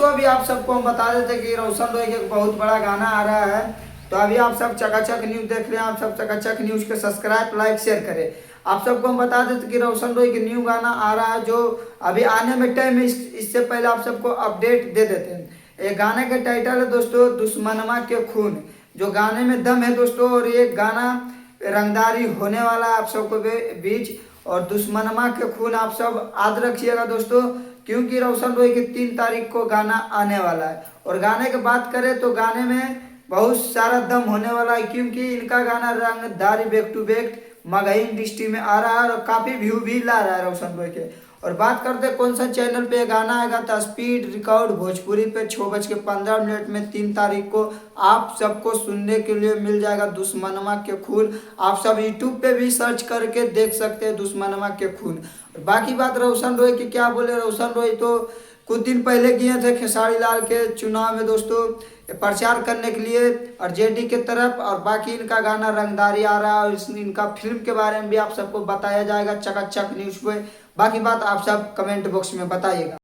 दोस्तों अभी आप सबको हम बता देते कि रोशन रॉय का एक बहुत बड़ा गाना आ रहा है। तो अभी आप सब चकाचक न्यूज देख रहे हैं, आप सब चकाचक न्यूज के सब्सक्राइब लाइक शेयर करें। आप सबको हम बता देते कि रोशन रॉय की न्यू गाना आ रहा है जो अभी आने में टाइम है। इससे पहले आप सबको अपडेट दे देते हैं। ये गाने का टाइटल है दोस्तों दुश्मनमा के खून। जो गाने में दम है दोस्तों, और ये गाना रंगदारी होने वाला है आप सबको बीच। और दुश्मनमा के खून आप सब याद रखिएगा दोस्तों, क्योंकि रोशन रॉय की 3 तारीख को गाना आने वाला है। और गाने की बात करें तो गाने में बहुत सारा दम होने वाला है, क्योंकि इनका गाना Rangdari back to back Magahi industry में आ रहा है और काफ़ी व्यू भी ला रहा है रोशन रॉय के। और बात करते हैं कौन सा चैनल पे गाना आएगा, तो स्पीड रिकॉर्ड भोजपुरी पे 6:15 में 3 तारीख को आप सबको सुनने के लिए मिल जाएगा दुश्मनमा के खून। आप सब यूट्यूब पे भी सर्च करके देख सकते हैं दुश्मनमा के खून। और बाकी बात रोशन रॉय की क्या बोले, रोशन रॉय तो कुछ दिन पहले गए थे खेसारी लाल के चुनाव में दोस्तों प्रचार करने के लिए आरजेडी के तरफ। और बाकी इनका गाना रंगदारी आ रहा है और इनका फिल्म के बारे में भी आप सबको बताया जाएगा चकाचक न्यूज पे। बाकी बात आप सब कमेंट बॉक्स में बताइएगा।